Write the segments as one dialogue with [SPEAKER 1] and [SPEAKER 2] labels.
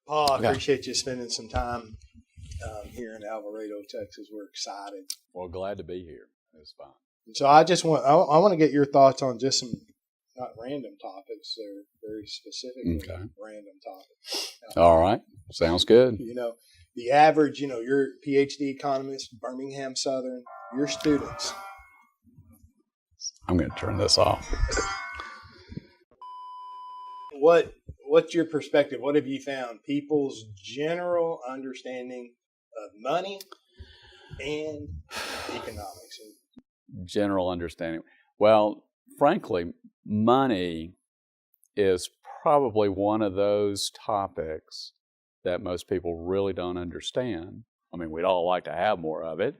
[SPEAKER 1] Paul, I
[SPEAKER 2] Okay.
[SPEAKER 1] appreciate you spending some time here in Alvarado, Texas. We're excited.
[SPEAKER 2] Well, glad to be here. It's fine.
[SPEAKER 1] And so I want to get your thoughts on just some not random topics. They're very specifically random topics.
[SPEAKER 2] All right. Sounds good.
[SPEAKER 1] The average, you're a PhD economist, Birmingham-Southern, your students.
[SPEAKER 2] I'm going to turn this off.
[SPEAKER 1] What's your perspective? What have you found? People's general understanding of money and economics.
[SPEAKER 2] General understanding. Well, frankly, money is probably one of those topics that most people really don't understand. I mean, we'd all like to have more of it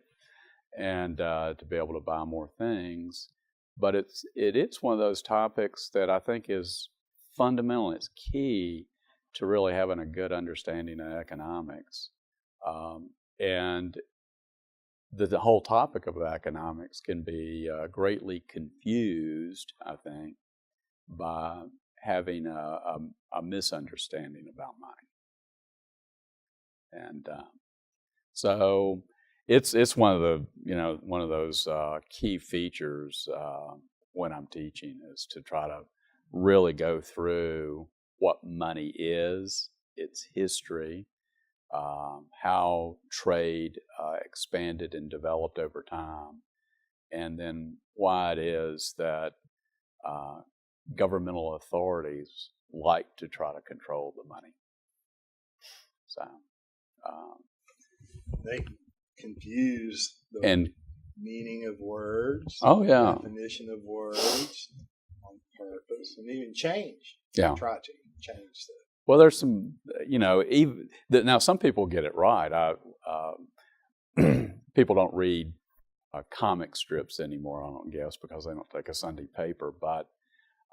[SPEAKER 2] and to be able to buy more things, but it is one of those topics that I think is fundamental. It's key to really having a good understanding of economics. And the whole topic of economics can be greatly confused, I think, by having a misunderstanding about money. And so it's one of those key features when I'm teaching is to try to really go through what money is, its history, how trade expanded and developed over time, and then why it is that governmental authorities like to try to control the money. So
[SPEAKER 1] they confuse the meaning of words, definition of words on purpose, and even change.
[SPEAKER 2] Yeah,
[SPEAKER 1] try to change that.
[SPEAKER 2] Well, there's some, now some people get it right. People don't read comic strips anymore, I don't guess, because they don't take a Sunday paper. But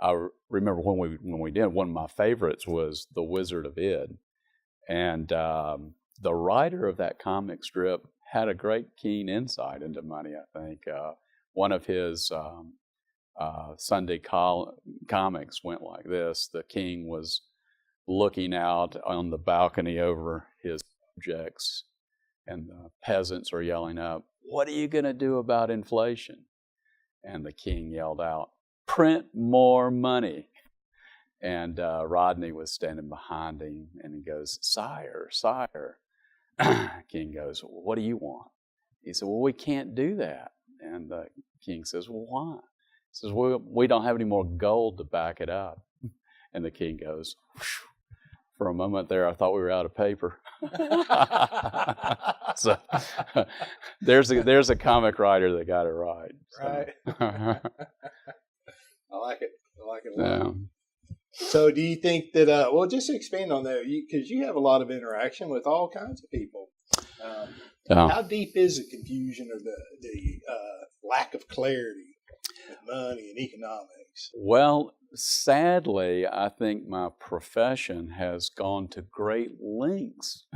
[SPEAKER 2] I remember when we did, one of my favorites was The Wizard of Id. And the writer of that comic strip had a great keen insight into money, I think. One of his Sunday comics went like this. The king was looking out on the balcony over his subjects, and the peasants are yelling up, "What are you going to do about inflation?" And the king yelled out, "Print more money." And Rodney was standing behind him, and he goes, "Sire, sire." King goes, "What do you want?" He said, "Well, we can't do that." And the king says, "Well, why?" He says, "Well, we don't have any more gold to back it up." And the king goes, "Whew." For a moment there, I thought we were out of paper. So there's a comic writer that got it right. So.
[SPEAKER 1] Right. I like it a lot.
[SPEAKER 2] Yeah.
[SPEAKER 1] So do you think that, well, just to expand on that, because you have a lot of interaction with all kinds of people. How deep is the confusion or the lack of clarity with money and economics?
[SPEAKER 2] Well, sadly, I think my profession has gone to great lengths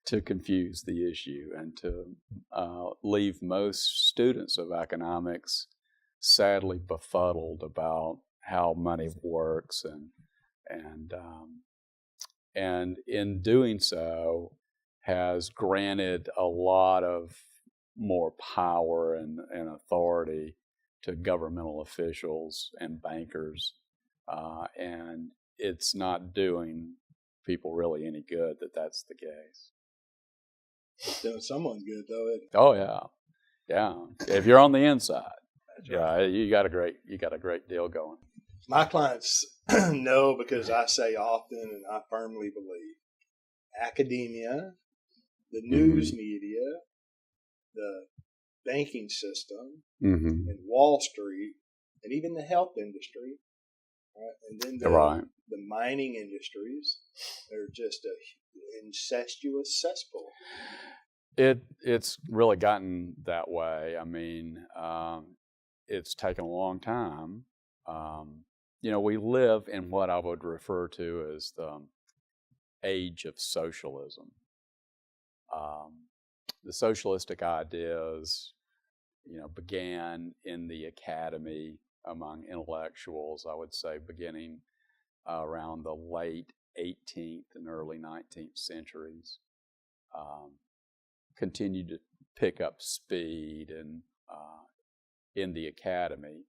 [SPEAKER 2] to confuse the issue and to leave most students of economics sadly befuddled about how money works, and in doing so has granted a lot of more power and authority to governmental officials and bankers, and it's not doing people really any good that's the case.
[SPEAKER 1] It's doing someone good, though, isn't it?
[SPEAKER 2] Oh yeah. If you're on the inside, right, you got a great deal going.
[SPEAKER 1] My clients know, because I say often, and I firmly believe, academia, the news media, the banking system, and Wall Street, and even the health industry, right? And then the mining industries, they're just an incestuous cesspool.
[SPEAKER 2] It's really gotten that way. I mean, it's taken a long time. We live in what I would refer to as the age of socialism. The socialistic ideas, began in the academy among intellectuals, I would say, beginning around the late 18th and early 19th centuries. Continued to pick up speed and in the academy,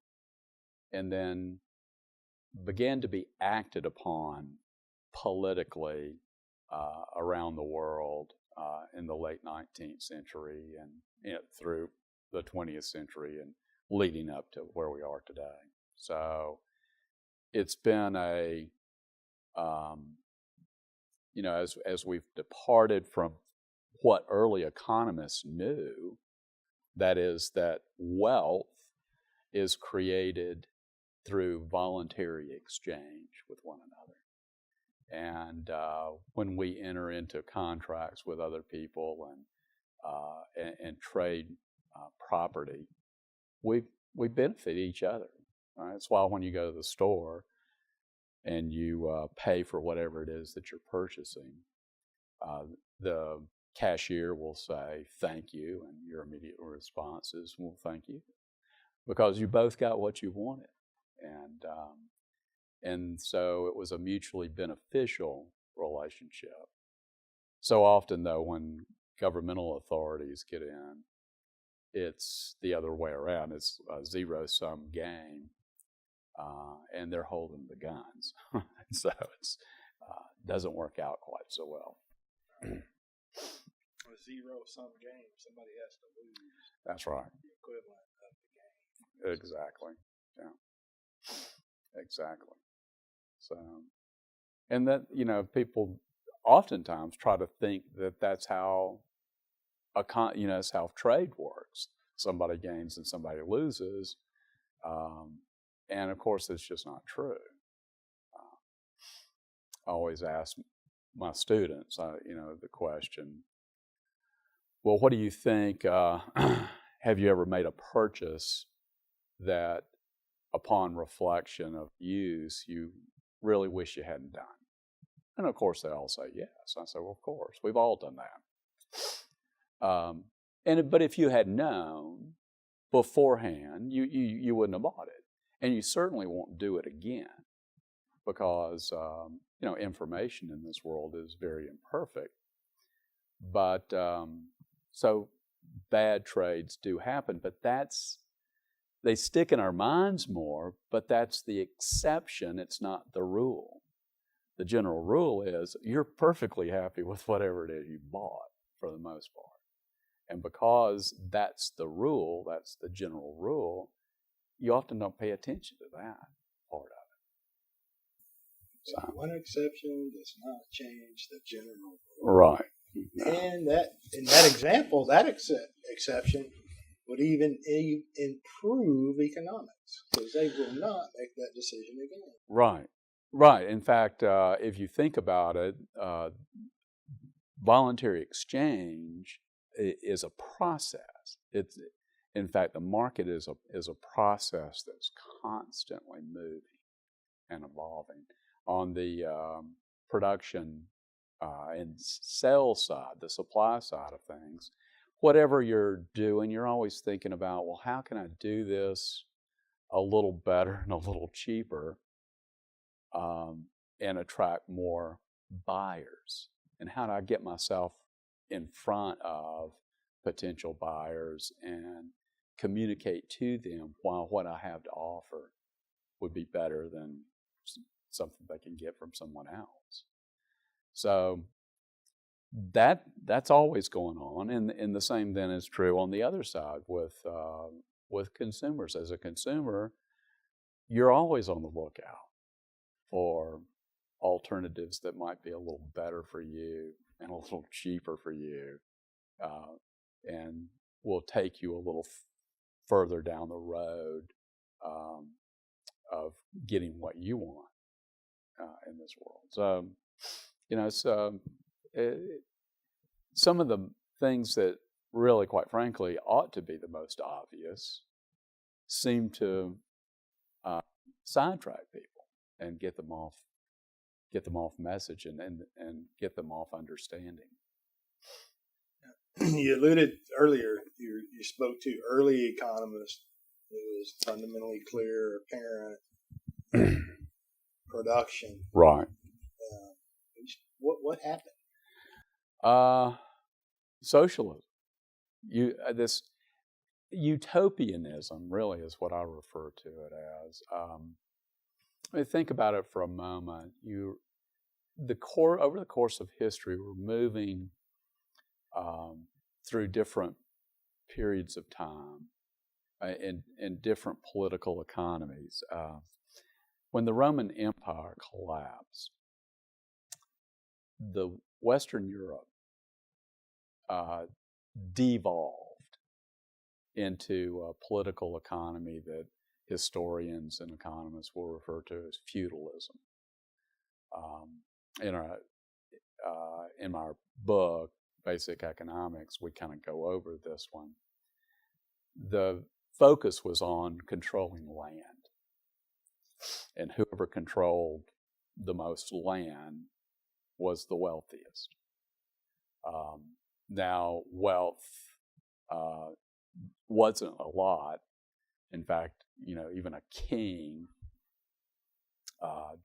[SPEAKER 2] and then began to be acted upon politically around the world in the late 19th century and through the 20th century and leading up to where we are today. So it's been a, as we've departed from what early economists knew, that is that wealth is created through voluntary exchange with one another. And when we enter into contracts with other people and trade property, we benefit each other. Right? That's why when you go to the store and you pay for whatever it is that you're purchasing, the cashier will say thank you, and your immediate response is, well, thank you, because you both got what you wanted. And so it was a mutually beneficial relationship. So often, though, when governmental authorities get in, it's the other way around. It's a zero-sum game, and they're holding the guns. So it doesn't work out quite so well.
[SPEAKER 1] A zero-sum game, somebody has to lose.
[SPEAKER 2] That's right.
[SPEAKER 1] The equivalent of the game.
[SPEAKER 2] Exactly. Yeah. Exactly. So, and that, people oftentimes try to think that that's how that's how trade works. Somebody gains and somebody loses. And of course, it's just not true. I always ask my students, the question, well, what do you think, have you ever made a purchase that upon reflection of use, you really wish you hadn't done? And of course, they all say yes. I say, well, of course, we've all done that. But if you had known beforehand, you wouldn't have bought it. And you certainly won't do it again because, information in this world is very imperfect. But so bad trades do happen, but they stick in our minds more, but that's the exception. It's not the rule. The general rule is you're perfectly happy with whatever it is you bought for the most part. And because that's the rule, that's the general rule, you often don't pay attention to that part of it.
[SPEAKER 1] So one exception does not change the general rule.
[SPEAKER 2] Right.
[SPEAKER 1] And that example, that exception would even improve economics because they will not make that decision again.
[SPEAKER 2] Right. Right. In fact, if you think about it, voluntary exchange is a process. In fact, the market is a process that's constantly moving and evolving. On the production and sales side, the supply side of things, whatever you're doing, you're always thinking about, well, how can I do this a little better and a little cheaper and attract more buyers? And how do I get myself in front of potential buyers and communicate to them why what I have to offer would be better than something they can get from someone else? So that's always going on, and the same then is true on the other side with consumers. As a consumer, you're always on the lookout for alternatives that might be a little better for you and a little cheaper for you, and will take you a little further down the road of getting what you want in this world. So, some of the things that really, quite frankly, ought to be the most obvious seem to sidetrack people and get them off message and get them off understanding.
[SPEAKER 1] You alluded earlier, you spoke to early economists. It was fundamentally clear, apparent production.
[SPEAKER 2] Right.
[SPEAKER 1] What happened?
[SPEAKER 2] Socialism. This utopianism really is what I refer to it as. Think about it for a moment. Over the course of history, we're moving through different periods of time in different political economies. When the Roman Empire collapsed, the Western Europe devolved into a political economy that historians and economists will refer to as feudalism. In my book, Basic Economics, we kind of go over this one. The focus was on controlling land, and whoever controlled the most land was the wealthiest. Now, wealth wasn't a lot. In fact, even a king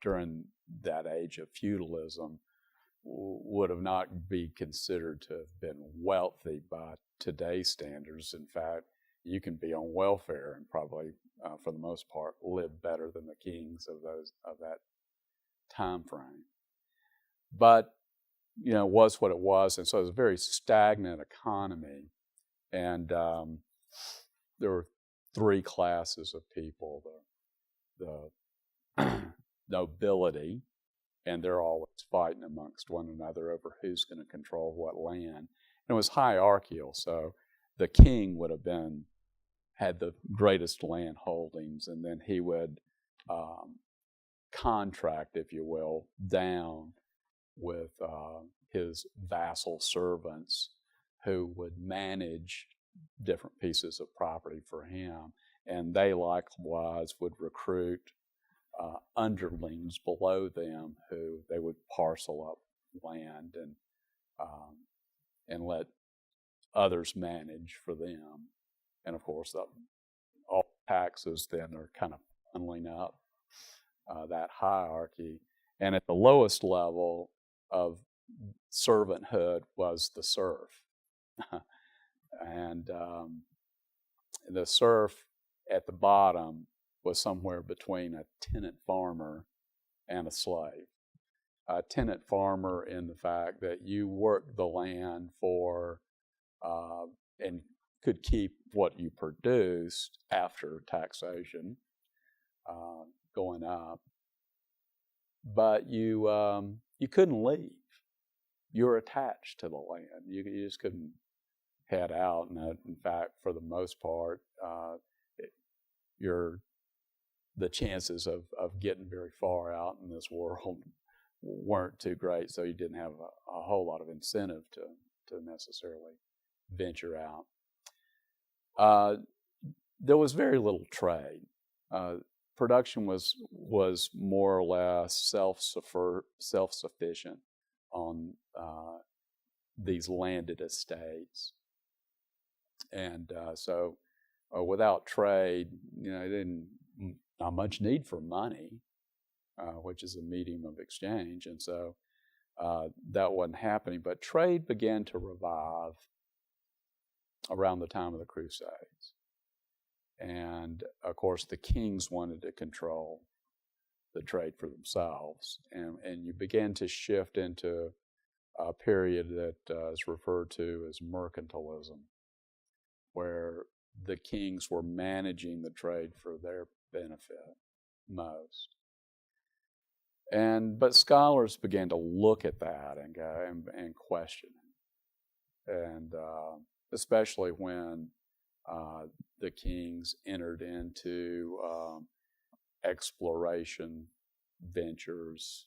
[SPEAKER 2] during that age of feudalism would have not be considered to have been wealthy by today's standards. In fact, you can be on welfare and probably, for the most part, live better than the kings of that time frame. But was what it was, and so it was a very stagnant economy. And there were three classes of people: the nobility, and they're always fighting amongst one another over who's going to control what land. And it was hierarchical, so the king would have had the greatest land holdings, and then he would contract, if you will, down with his vassal servants who would manage different pieces of property for him, and they likewise would recruit underlings below them who they would parcel up land and let others manage for them. And of course, all taxes then are kind of funneling up that hierarchy. And at the lowest level of servanthood was the serf. And the serf at the bottom was somewhere between a tenant farmer and a slave. A tenant farmer in the fact that you worked the land for and could keep what you produced after taxation going up, but you couldn't leave. You were attached to the land. You just couldn't head out. And in fact, for the most part, the chances of getting very far out in this world weren't too great, so you didn't have a whole lot of incentive to necessarily venture out. There was very little trade. Production was more or less self-sufficient on these landed estates, and so without trade, not much need for money, which is a medium of exchange, and so that wasn't happening. But trade began to revive around the time of the Crusades. And of course, the kings wanted to control the trade for themselves. And you began to shift into a period that is referred to as mercantilism, where the kings were managing the trade for their benefit most. But scholars began to look at that and go and question it. And especially when the kings entered into exploration ventures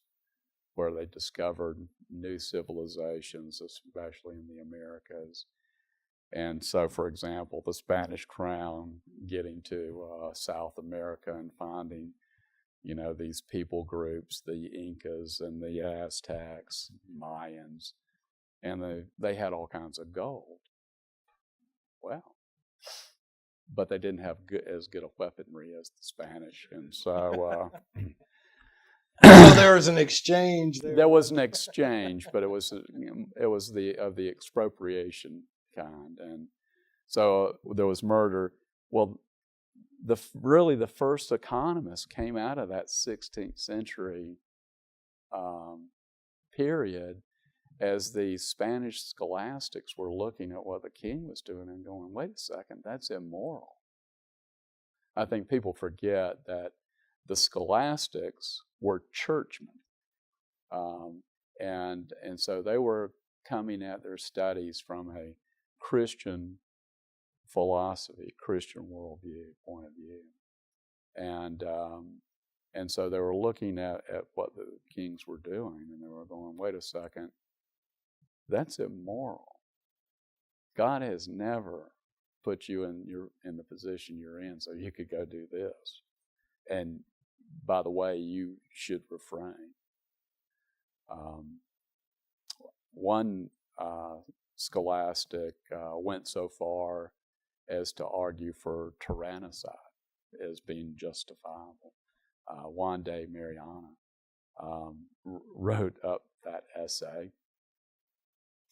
[SPEAKER 2] where they discovered new civilizations, especially in the Americas. And so, for example, the Spanish crown getting to South America and finding, these people groups, the Incas and the Aztecs, Mayans, and they had all kinds of gold. Well, but they didn't have as good a weaponry as the Spanish. And so
[SPEAKER 1] So there was an exchange there.
[SPEAKER 2] There was an exchange, but it was the expropriation kind, and so there was murder. Well, really the first economists came out of that 16th century period as the Spanish scholastics were looking at what the king was doing and going, wait a second, that's immoral. I think people forget that the scholastics were churchmen. And so they were coming at their studies from a Christian philosophy, Christian worldview, point of view. And so they were looking at what the kings were doing, and they were going, wait a second, that's immoral. God has never put you in the position you're in so you could go do this. And by the way, you should refrain. One scholastic went so far as to argue for tyrannicide as being justifiable. Juan de Mariana wrote up that essay,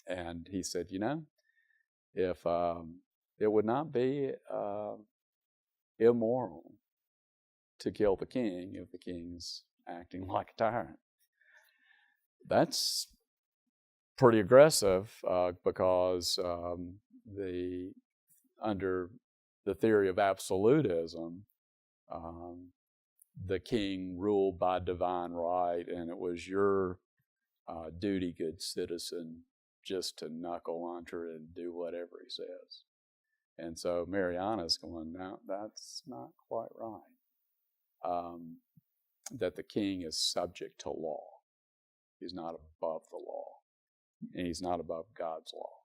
[SPEAKER 2] and he said, if it would not be immoral to kill the king if the king's acting like a tyrant. That's pretty aggressive because under the theory of absolutism, the king ruled by divine right, and it was your duty, good citizen, just to knuckle under and do whatever he says. And so Mariana's going, no, that's not quite right. That the king is subject to law. He's not above the law. And he's not above God's law.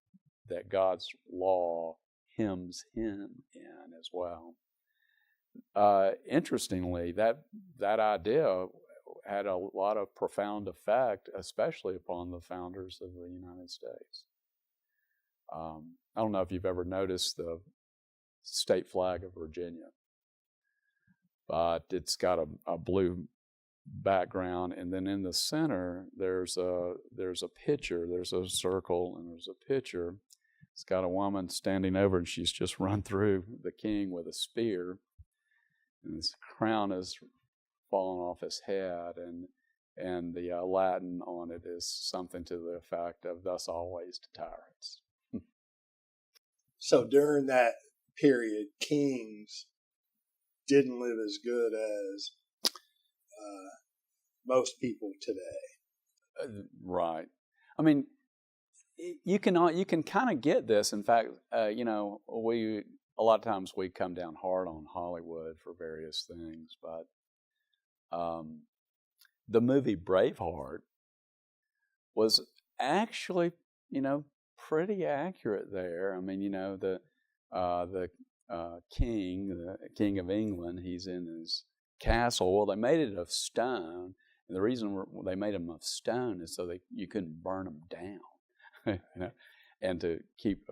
[SPEAKER 2] That God's law hems him in as well. Interestingly, that idea had a lot of profound effect, especially upon the founders of the United States. I don't know if you've ever noticed the state flag of Virginia, but it's got a blue background, and then in the center there's a picture. There's a circle, and there's a picture. It's got a woman standing over, and she's just run through the king with a spear, and his crown is fallen off his head, and the Latin on it is something to the effect of "Thus always to tyrants."
[SPEAKER 1] So during that period, kings didn't live as good as most people today.
[SPEAKER 2] Right. I mean, you can kind of get this. In fact, a lot of times we come down hard on Hollywood for various things, but the movie Braveheart was actually, pretty accurate there. I mean, the king of England, he's in his castle. Well, they made it of stone, and the reason they made them of stone is so that you couldn't burn them down, and to keep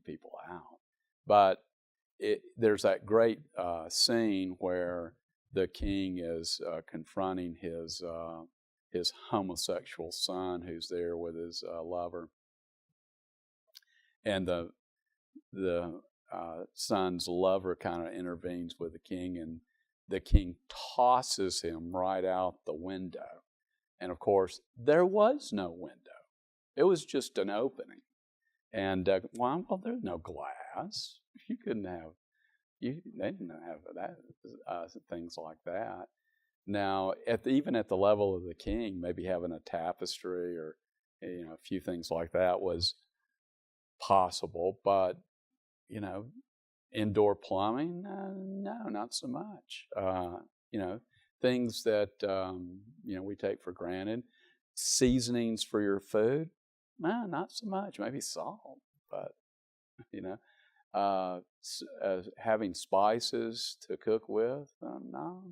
[SPEAKER 2] people out. But there's that great scene where the king is confronting his homosexual son, who's there with his lover, and the son's lover kind of intervenes with the king, and the king tosses him right out the window. And of course, there was no window. It was just an opening. And well, there's no glass. You couldn't have. They didn't have that things like that. Now, even at the level of the king, maybe having a tapestry or a few things like that was possible, but indoor plumbing, no, not so much. Things that we take for granted, seasonings for your food, no, not so much. Maybe salt, but having spices to cook with, no,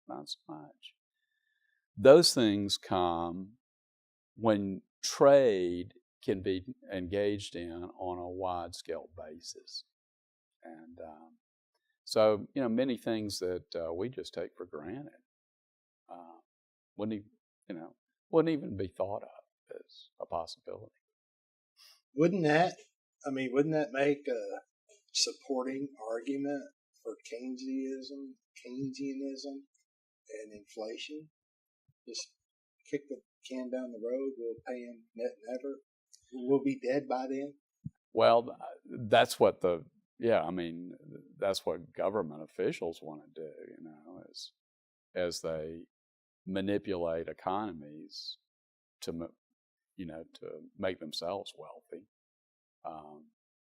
[SPEAKER 2] not so much. Those things come when trade can be engaged in on a wide-scale basis. And so, many things that we just take for granted Wouldn't even, wouldn't even be thought of as a possibility.
[SPEAKER 1] Wouldn't that make a supporting argument for Keynesianism and inflation? Just kick the can down the road. We'll pay him net never. We'll be dead by then.
[SPEAKER 2] Well, that's what that's what government officials want to do, as they manipulate economies to make themselves wealthy.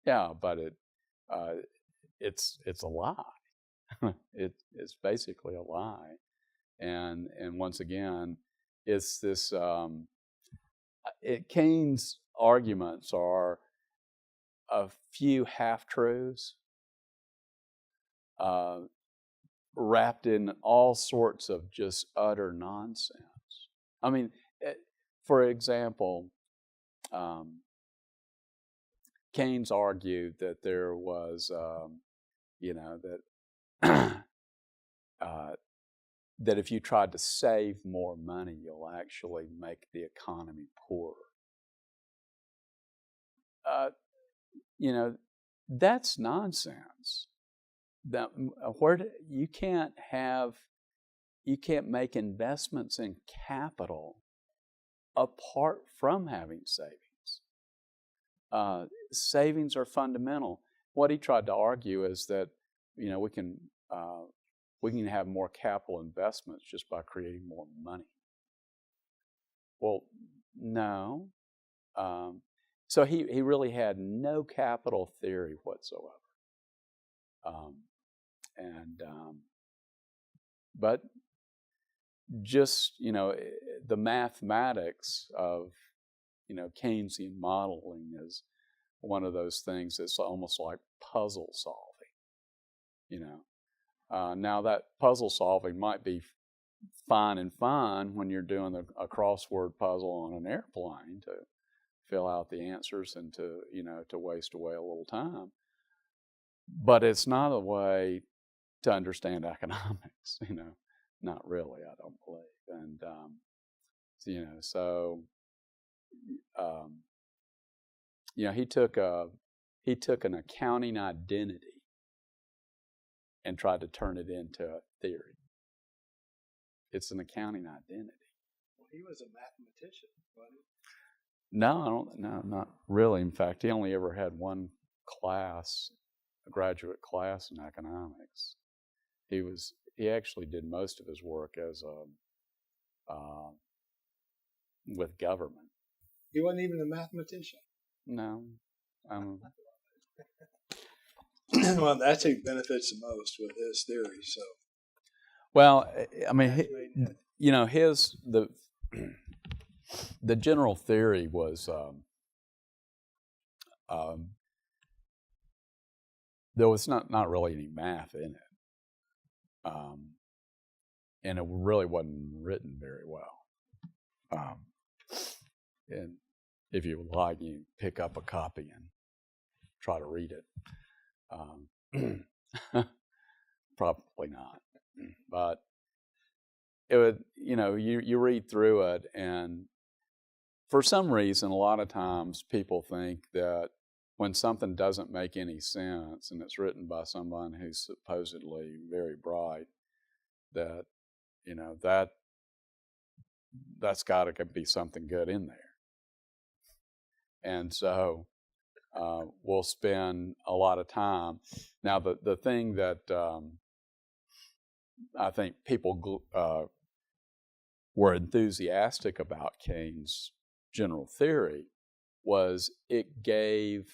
[SPEAKER 2] But it's a lie. It's basically a lie, and once again, it's this. Keynes' arguments are a few half-truths wrapped in all sorts of just utter nonsense. I mean, for example, Keynes argued that there was, that if you tried to save more money, you'll actually make the economy poorer. That's nonsense. You can't make investments in capital apart from having savings. Savings are fundamental. What he tried to argue is that we can have more capital investments just by creating more money. Well, no. So he really had no capital theory whatsoever. But just, the mathematics of, Keynesian modeling is one of those things that's almost like puzzle solving, Now that puzzle solving might be fine when you're doing a crossword puzzle on an airplane to fill out the answers and to waste away a little time. But it's not a way to understand economics, not really, I don't believe. And, he took an accounting identity and tried to turn it into a theory. It's an accounting identity.
[SPEAKER 1] Well, he was a mathematician, wasn't he?
[SPEAKER 2] No, not really. In fact, he only ever had one class, a graduate class in economics. He actually did most of his work as with government.
[SPEAKER 1] He wasn't even a mathematician.
[SPEAKER 2] No.
[SPEAKER 1] Well, that's who benefits the most with his theory. So.
[SPEAKER 2] Well, I mean, the general theory was there was not really any math in it, and it really wasn't written very well. And if you would like, you pick up a copy and try to read it. Probably not, but it would. You read through it, and for some reason, a lot of times people think that when something doesn't make any sense and it's written by someone who's supposedly very bright, that that's got to be something good in there. And so we'll spend a lot of time. Now, the thing that I think people were enthusiastic about Keynes' general theory was it gave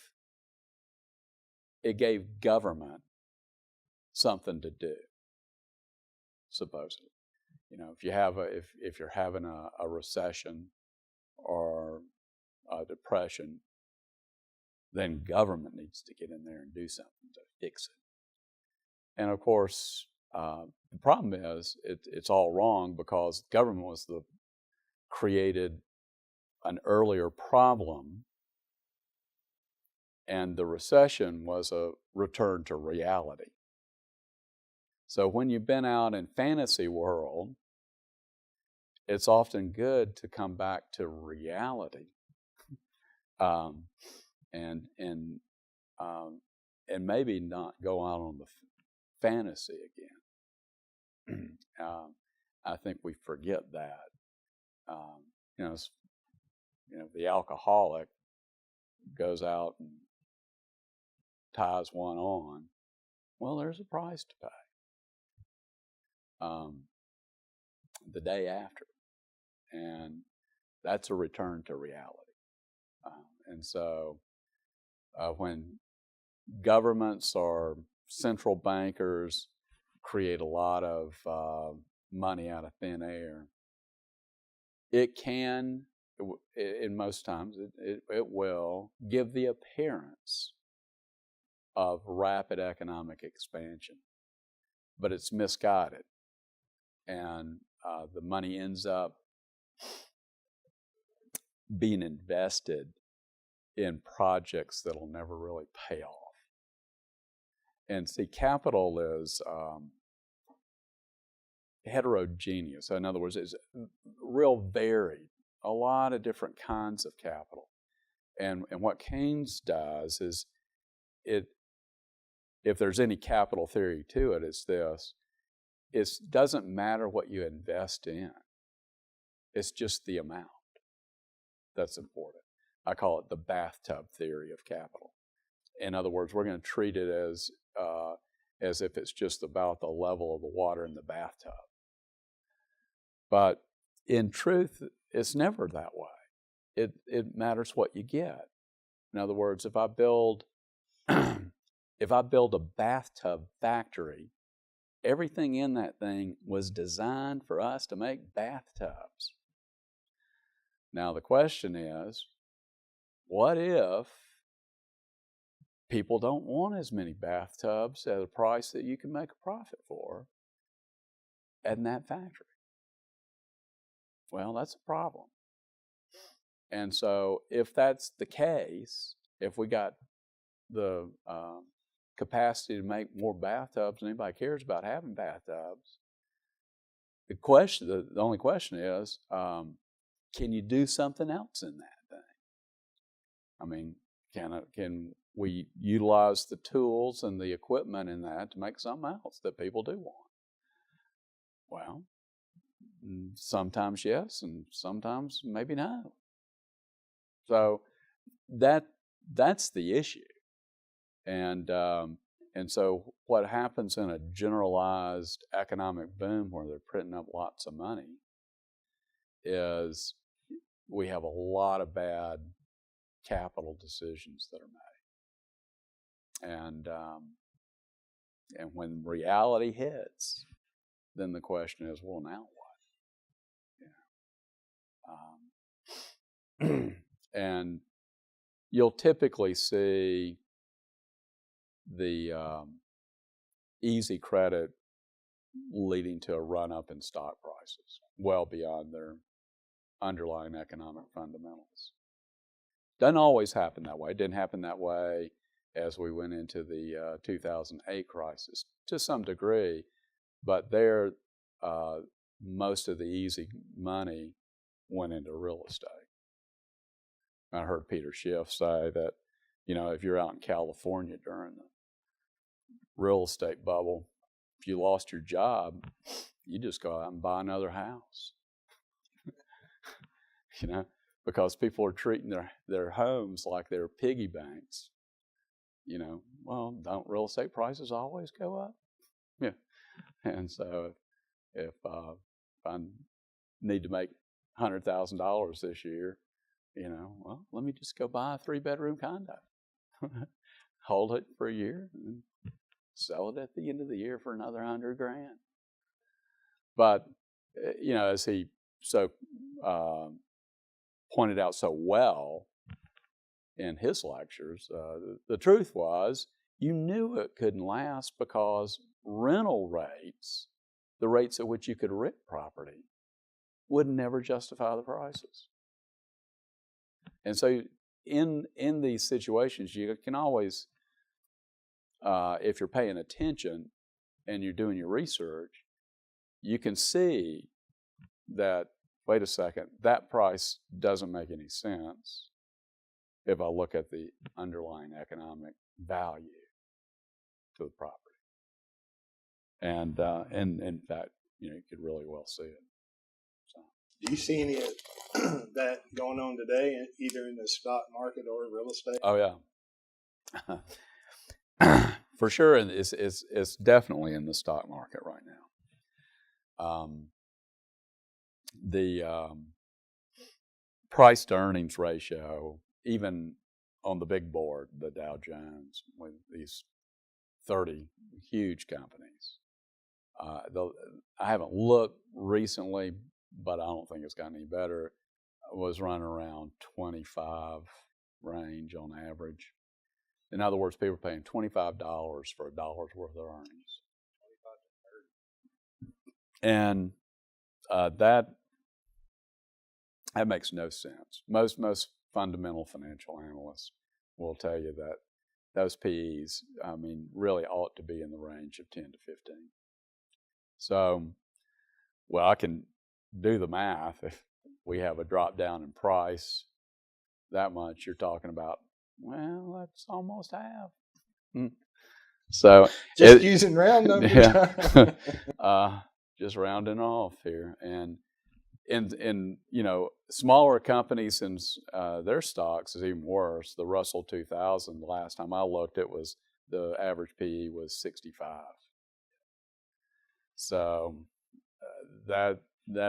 [SPEAKER 2] government something to do. Supposedly, if you're having a recession or a depression, then government needs to get in there and do something to fix it. And of course, the problem is it's all wrong because government was created an earlier problem, and the recession was a return to reality. So when you've been out in fantasy world it's often good to come back to reality, and maybe not go out on the fantasy again. I think we forget that. The alcoholic goes out and ties one on. Well, there's a price to pay the day after, and that's a return to reality. And so when governments or central bankers create a lot of money out of thin air, it can, in most times, it will give the appearance of rapid economic expansion, but it's misguided, and the money ends up being invested in projects that'll never really pay off. And see, capital is heterogeneous. In other words, it's real varied, a lot of different kinds of capital. And what Keynes does is, if there's any capital theory to it, it's this: it doesn't matter what you invest in. It's just the amount that's important. I call it the bathtub theory of capital. In other words, we're going to treat it as if it's just about the level of the water in the bathtub. But in truth, it's never that way. It matters what you get. In other words, if I build a bathtub factory, everything in that thing was designed for us to make bathtubs. Now the question is, what if people don't want as many bathtubs at a price that you can make a profit for in that factory? Well, that's a problem. And so if that's the case, if we got the capacity to make more bathtubs and anybody cares about having bathtubs, the only question is, can you do something else in that thing? I mean, can we utilize the tools and the equipment in that to make something else that people do want? Well, sometimes yes, and sometimes maybe no. So that's the issue. And so what happens in a generalized economic boom where they're printing up lots of money is we have a lot of bad capital decisions that are made. And when reality hits, then the question is, well, now what? And you'll typically see the easy credit leading to a run-up in stock prices, well beyond their underlying economic fundamentals. Doesn't always happen that way. It didn't happen that way as we went into the 2008 crisis to some degree, but there, most of the easy money went into real estate. I heard Peter Schiff say that, if you're out in California during the real estate bubble, if you lost your job, you just go out and buy another house. Because people are treating their homes like they're piggy banks. Well, don't real estate prices always go up? Yeah. And so if I need to make $100,000 this year, well, let me just go buy a 3-bedroom condo. Hold it for a year and sell it at the end of the year for another $100,000. But, as he pointed out so well in his lectures, the truth was, you knew it couldn't last because rental rates, the rates at which you could rent property, would never justify the prices. And so in these situations, you can always, if you're paying attention and you're doing your research, you can see that wait a second, that price doesn't make any sense if I look at the underlying economic value to the property. And in fact, you could really well see it. So.
[SPEAKER 1] Do you see any of that going on today, either in the stock market or real estate?
[SPEAKER 2] Oh yeah, for sure. And it's definitely in the stock market right now. The price to earnings ratio, even on the big board, the Dow Jones, with these 30 huge companies. I haven't looked recently, but I don't think it's gotten any better. It was running around 25 range on average. In other words, people are paying $25 for $1 worth of earnings. 25 to 30. And that makes no sense. Most fundamental financial analysts will tell you that those PEs, really ought to be in the range of 10 to 15. So, well, I can do the math. If we have a drop down in price that much, you're talking about, well, that's almost half. So
[SPEAKER 1] just using round numbers.
[SPEAKER 2] Yeah. Just rounding off here. And in smaller companies, and their stocks is even worse. The Russell 2000, the last time I looked, the average PE was 65. So that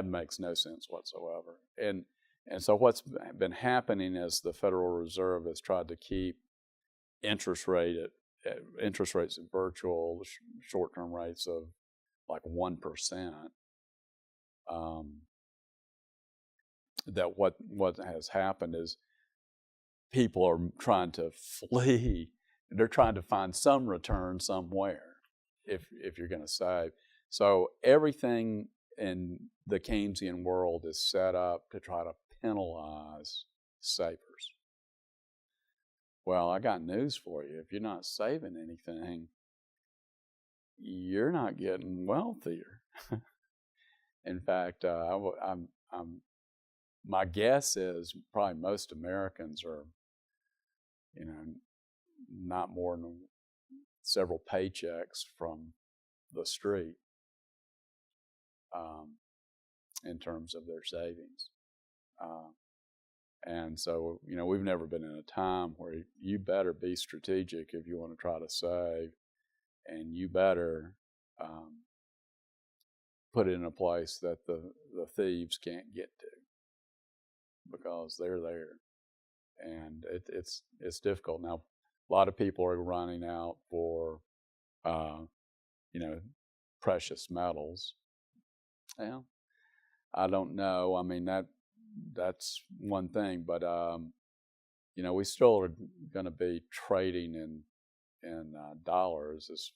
[SPEAKER 2] makes no sense whatsoever. And so what's been happening is the Federal Reserve has tried to keep interest rates at virtual short-term rates of like 1%. That what has happened is people are trying to flee. They're trying to find some return somewhere if you're going to save. So everything in the Keynesian world is set up to try to penalize savers. Well, I got news for you. If you're not saving anything, you're not getting wealthier. In fact, my guess is probably most Americans are, not more than several paychecks from the street in terms of their savings. And so, we've never been in a time where you better be strategic if you want to try to save, and you better put it in a place that the thieves can't get to, because they're there. And it's difficult. Now, a lot of people are running out for, precious metals. Well, I don't know. That's one thing, but we still are going to be trading in dollars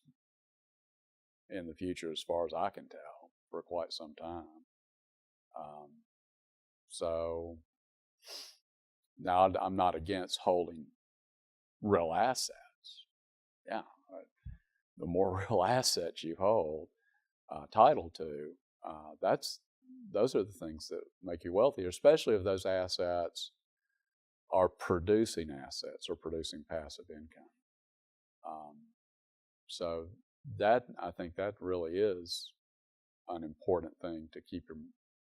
[SPEAKER 2] in the future, as far as I can tell, for quite some time. So now I'm not against holding real assets. Yeah, the more real assets you hold title to, those are the things that make you wealthier, especially if those assets are producing assets or producing passive income. So that, I think that really is an important thing to keep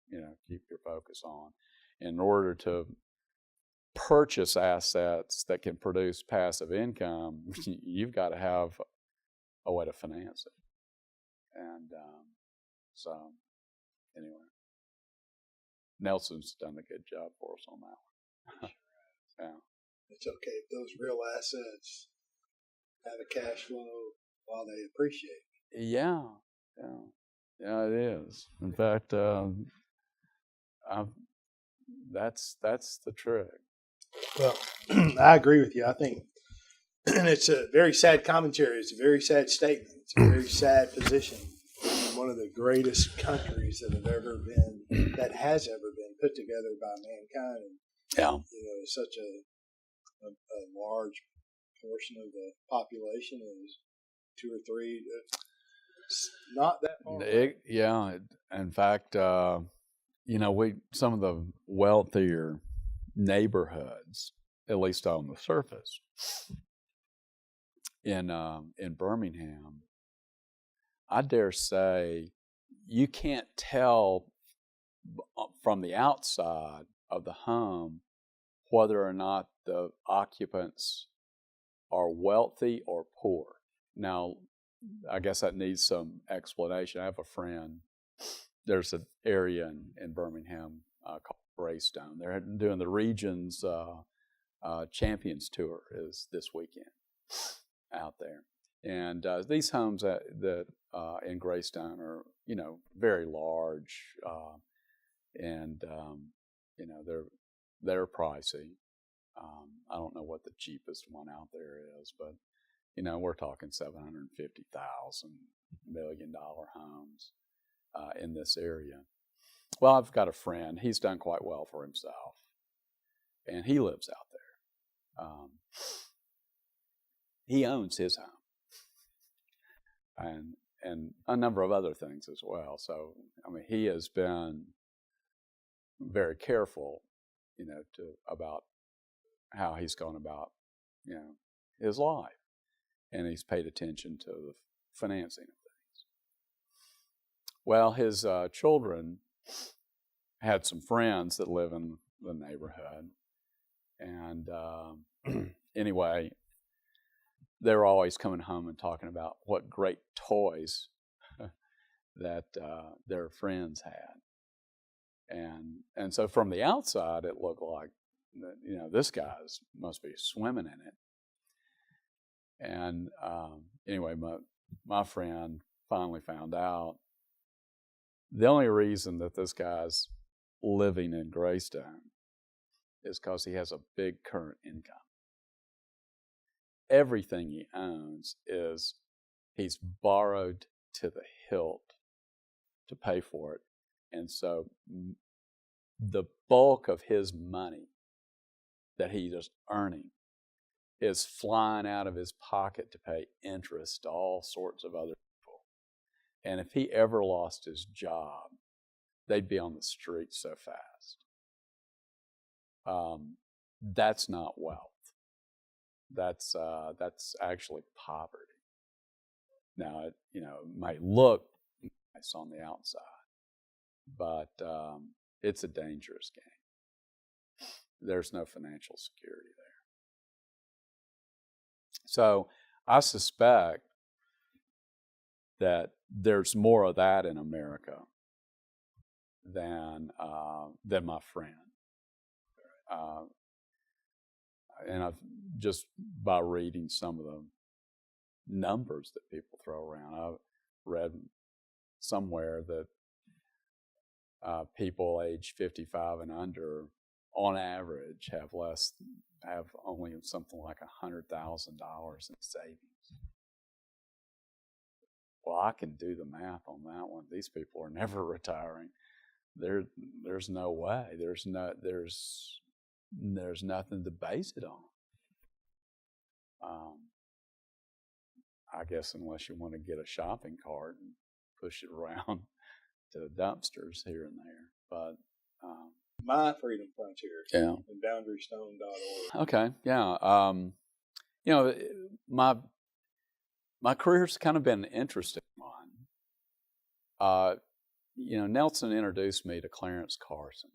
[SPEAKER 2] your focus on. In order to purchase assets that can produce passive income, you've got to have a way to finance it. And so anyway, Nelson's done a good job for us on that one. Yeah.
[SPEAKER 1] It's okay if those real assets have a cash flow while they appreciate.
[SPEAKER 2] Yeah, it is. In fact, that's the trick.
[SPEAKER 1] Well, I agree with you. I think, and it's a very sad commentary. It's a very sad statement. It's a very sad position. One of the greatest countries that has ever been put together by mankind. And, such a large portion of the population is 2 or 3. Not that far.
[SPEAKER 2] In fact, some of the wealthier neighborhoods, at least on the surface, in Birmingham, I dare say you can't tell from the outside of the home whether or not the occupants are wealthy or poor. Now, I guess that needs some explanation. I have a friend. There's an area in Birmingham called Greystone. They're doing the region's Champions Tour is this weekend out there. And these homes that in Greystone are, very large, and they're pricey. I don't know what the cheapest one out there is, but we're talking $750,000 $1 million homes in this area. Well, I've got a friend. He's done quite well for himself, and he lives out there. He owns his home, and a number of other things as well. So, he has been very careful, about how he's gone about, his life, and he's paid attention to the financing of things. Well, his children had some friends that live in the neighborhood, and anyway, they were always coming home and talking about what great toys that their friends had. And so from the outside, it looked like, this guy must be swimming in it. And anyway, my friend finally found out the only reason that this guy's living in Greystone is because he has a big current income. Everything he owns is he's borrowed to the hilt to pay for it. And so the bulk of his money that he is earning is flying out of his pocket to pay interest to all sorts of other people. And if he ever lost his job, they'd be on the street so fast. That's not wealth. That's actually poverty. Now, it might look nice on the outside, but it's a dangerous game. There's no financial security there. So I suspect that there's more of that in America than my friend. And I've just by reading some of the numbers that people throw around, I've read somewhere that people age 55 and under, on average, have only something like $100,000 in savings. Well, I can do the math on that one. These people are never retiring. There's no way. There's nothing to base it on. I guess unless you want to get a shopping cart and push it around to dumpsters here and there. But
[SPEAKER 1] My Freedom Frontier.
[SPEAKER 2] Yeah.
[SPEAKER 1] And boundarystone.org.
[SPEAKER 2] Okay. Yeah. My career's kind of been an interesting one. Nelson introduced me to Clarence Carson,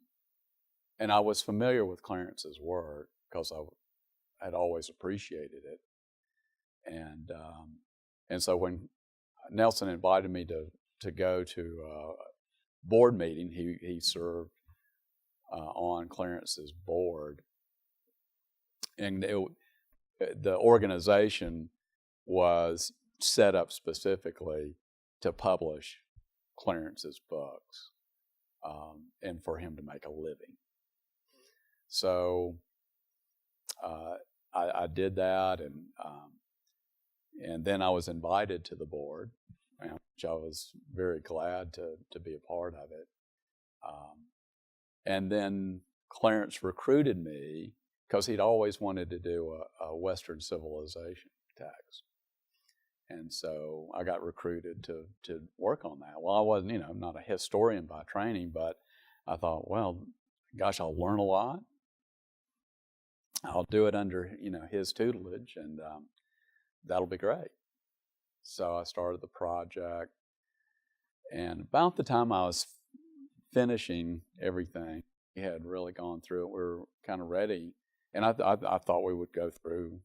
[SPEAKER 2] and I was familiar with Clarence's work because I had always appreciated it. And so when Nelson invited me to go to a board meeting, he served on Clarence's board, and the organization was set up specifically to publish Clarence's books, and for him to make a living. So I did that, and then I was invited to the board, which I was very glad to be a part of it. And then Clarence recruited me because he'd always wanted to do a Western civilization text. And so I got recruited to work on that. Well, I wasn't, I'm not a historian by training, but I thought, well, gosh, I'll learn a lot. I'll do it under, his tutelage, and that'll be great. So I started the project, and about the time I was finishing everything, we had really gone through it. We were kind of ready, and I thought we would go through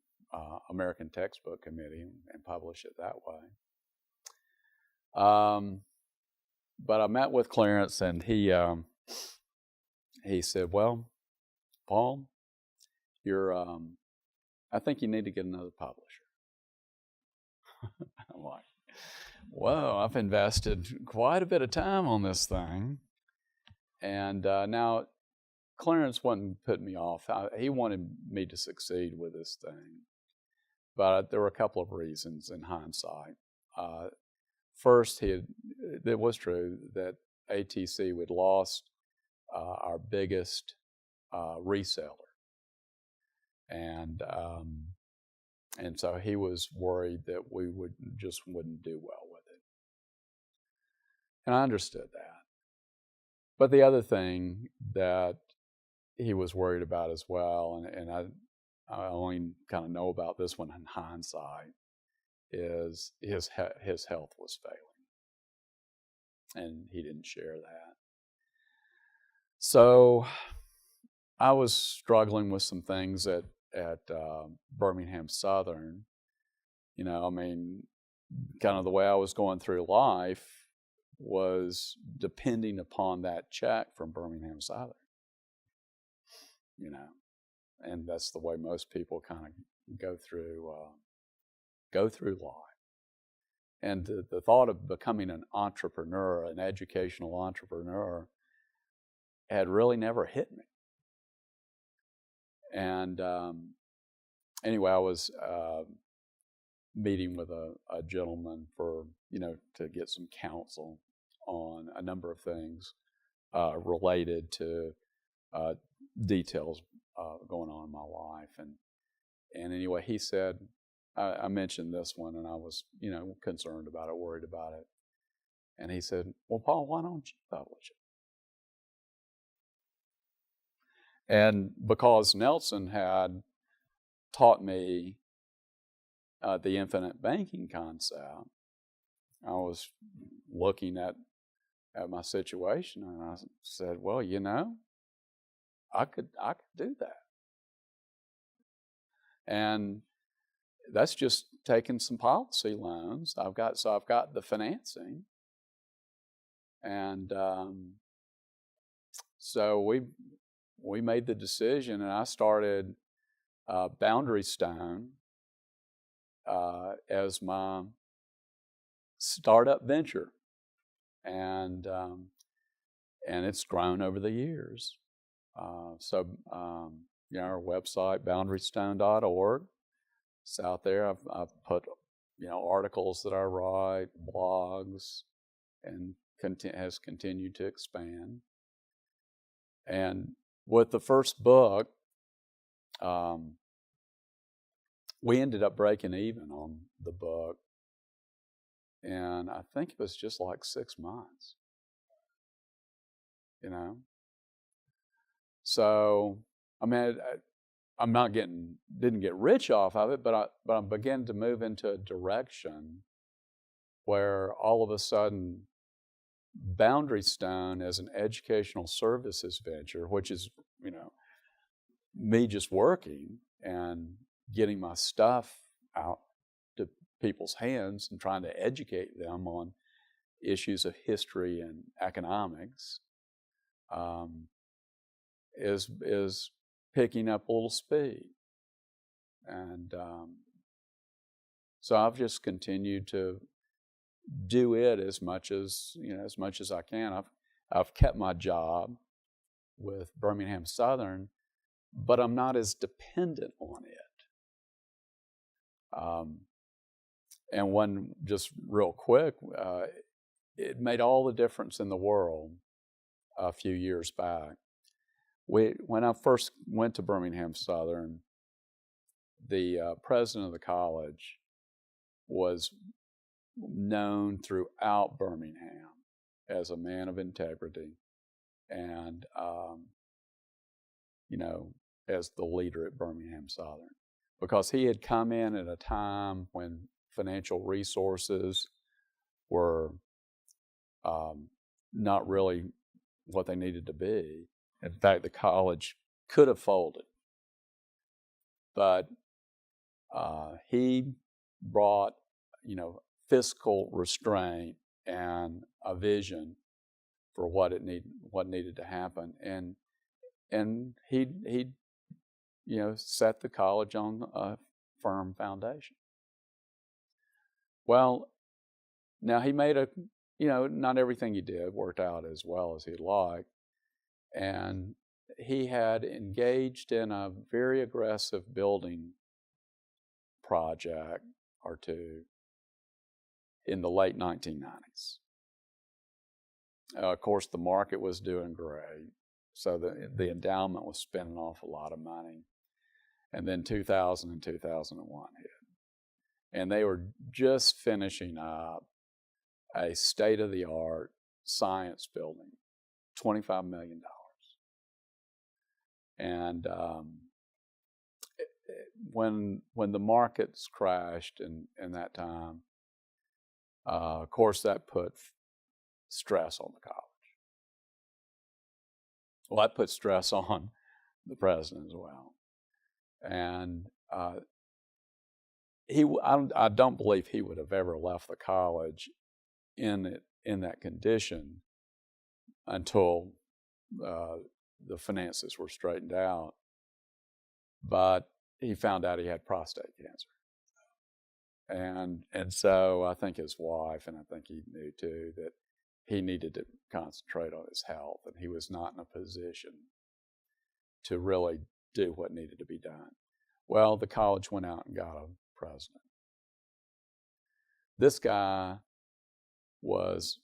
[SPEAKER 2] American Textbook Committee and publish it that way. But I met with Clarence, and he said, "Well, Paul, I think you need to get another publisher." I'm like, "Whoa, I've invested quite a bit of time on this thing," and now Clarence wasn't putting me off. He wanted me to succeed with this thing, but there were a couple of reasons in hindsight. First, it was true that ATC had lost our biggest reseller, and so he was worried that we wouldn't do well with it, and I understood that. But the other thing that he was worried about as well, and I only kind of know about this one in hindsight, is his health was failing, and he didn't share that. So I was struggling with some things at Birmingham-Southern. Kind of the way I was going through life was depending upon that check from Birmingham-Southern. And that's the way most people kind of go through life. And the thought of becoming an entrepreneur, an educational entrepreneur, had really never hit me. And anyway, I was meeting with a gentleman to get some counsel on a number of things related to details going on in my life. And anyway, he said, I mentioned this one, and I was, concerned about it, worried about it. And he said, "Well, Paul, why don't you publish it?" And because Nelson had taught me the infinite banking concept, I was looking at my situation, and I said, "Well, I could do that." And that's just taking some policy loans. I've got the financing, and so we made the decision, and I started Boundary Stone as my startup venture, and it's grown over the years. So our website, boundarystone.org. It's out there. I've put articles that I write, blogs, and has continued to expand. And with the first book, we ended up breaking even on the book, and I think it was just like 6 months. So didn't get rich off of it, but I began to move into a direction where all of a sudden Boundary Stone as an educational services venture, which is, me just working and getting my stuff out to people's hands and trying to educate them on issues of history and economics, is picking up a little speed. And so I've just continued to do it as much as I can. I've kept my job with Birmingham-Southern, but I'm not as dependent on it. And one, just real quick, it made all the difference in the world a few years back. When I first went to Birmingham-Southern, the president of the college was known throughout Birmingham as a man of integrity and as the leader at Birmingham-Southern, because he had come in at a time when financial resources were not really what they needed to be. In fact, the college could have folded, but he brought, fiscal restraint and a vision for what needed to happen, and he set the college on a firm foundation. Well, now he made not everything he did worked out as well as he'd like, and he had engaged in a very aggressive building project or two in the late 1990s. Of course, the market was doing great, so the endowment was spending off a lot of money. And then 2000 and 2001 hit. And they were just finishing up a state-of-the-art science building, $25 million. And when the markets crashed in that time, of course, that put stress on the college. Well, that put stress on the president as well. And I don't believe he would have ever left the college in that condition until the finances were straightened out. But he found out he had prostate cancer. And so I think his wife, and I think he knew too, that he needed to concentrate on his health, and he was not in a position to really do what needed to be done. Well, the college went out and got a president. This guy was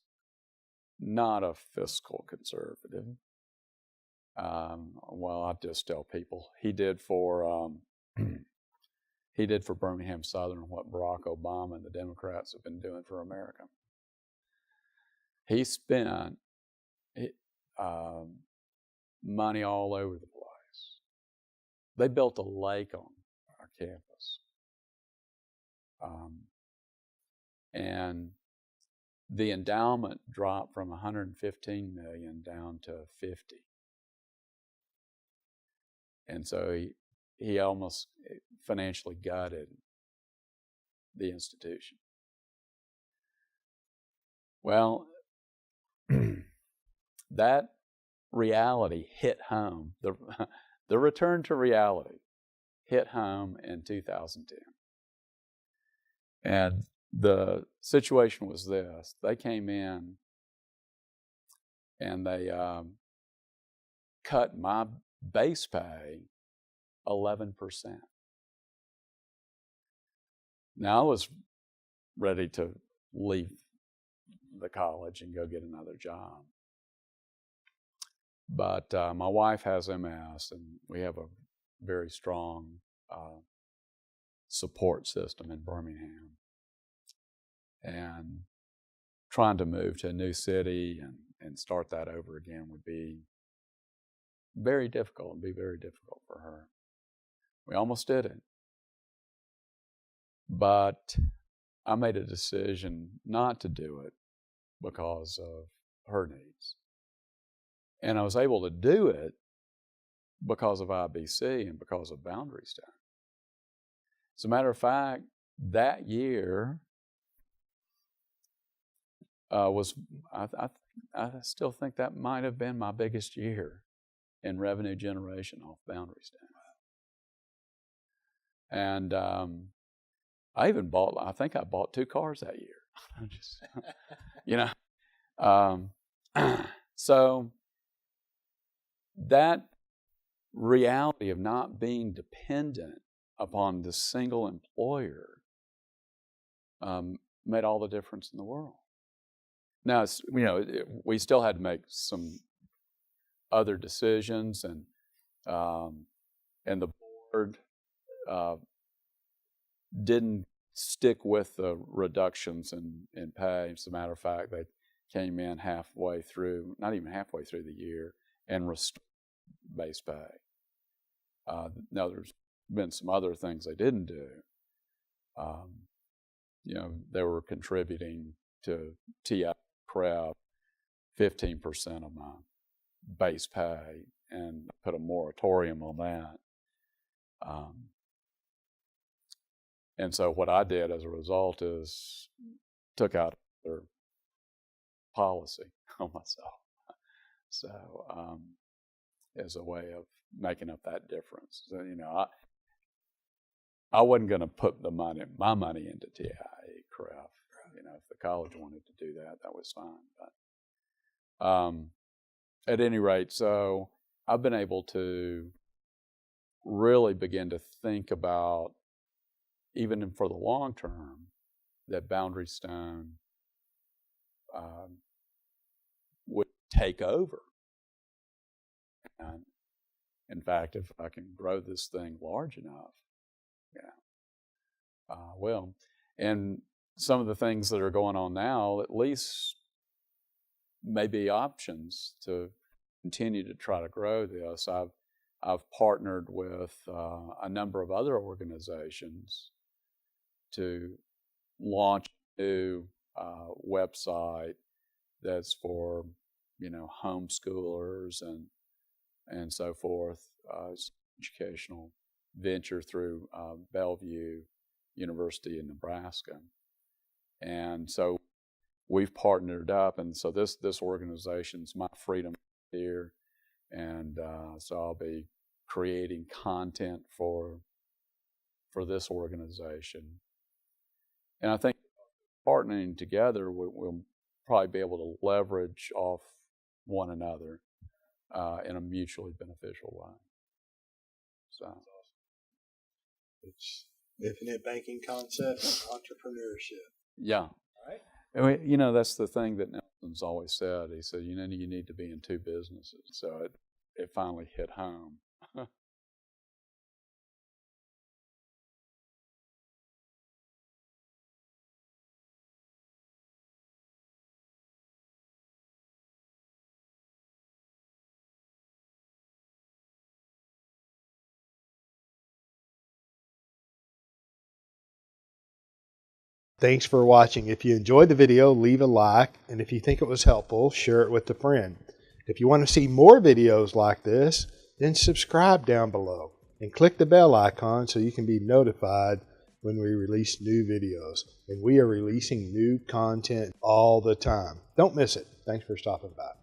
[SPEAKER 2] not a fiscal conservative. Well, I just tell people he did for Birmingham-Southern what Barack Obama and the Democrats have been doing for America. He spent money all over the place. They built a lake on our campus. And the endowment dropped from $115 million down to $50. And so he almost financially gutted the institution. Well, that reality hit home. The return to reality hit home in 2010. And the situation was this. They came in and they cut my base pay 11%. Now I was ready to leave the college and go get another job. But my wife has MS, and we have a very strong support system in Birmingham. And trying to move to a new city and start that over again would be very difficult for her. We almost did it. But I made a decision not to do it because of her needs. And I was able to do it because of IBC and because of Boundary Stone. As a matter of fact, that year was, I still think that might have been my biggest year in revenue generation off Boundary Stone. And I think I bought 2 cars that year. Just, so that reality of not being dependent upon the single employer made all the difference in the world. Now, we still had to make some other decisions, and the board didn't stick with the reductions in pay. As a matter of fact, they came in halfway through, not even halfway through the year, and restored base pay. Now, there's been some other things they didn't do. They were contributing to TI crowd 15% of my base pay and put a moratorium on that. And so what I did as a result is took out their policy on myself. So as a way of making up that difference. So, I wasn't going to put my money into TIE craft. If the college wanted to do that, that was fine. But at any rate, so I've been able to really begin to think about, even for the long term, that Boundary Stone would take over. And in fact, if I can grow this thing large enough, well, and some of the things that are going on now, at least, may be options to continue to try to grow this. I've partnered with a number of other organizations to launch a new website that's for homeschoolers and so forth. Educational venture through Bellevue University in Nebraska, and so we've partnered up, and so this organization's My Freedom here, and so I'll be creating content for this organization, and I think partnering together we'll probably be able to leverage off one another in a mutually beneficial way. So
[SPEAKER 1] it's infinite banking concept and entrepreneurship.
[SPEAKER 2] Yeah.
[SPEAKER 1] Right.
[SPEAKER 2] I mean, that's the thing that Nelson's always said. He said, you need to be in two businesses. So it finally hit home.
[SPEAKER 1] Thanks for watching. If you enjoyed the video, leave a like, and if you think it was helpful, share it with a friend. If you want to see more videos like this, then subscribe down below and click the bell icon so you can be notified when we release new videos. And we are releasing new content all the time. Don't miss it. Thanks for stopping by.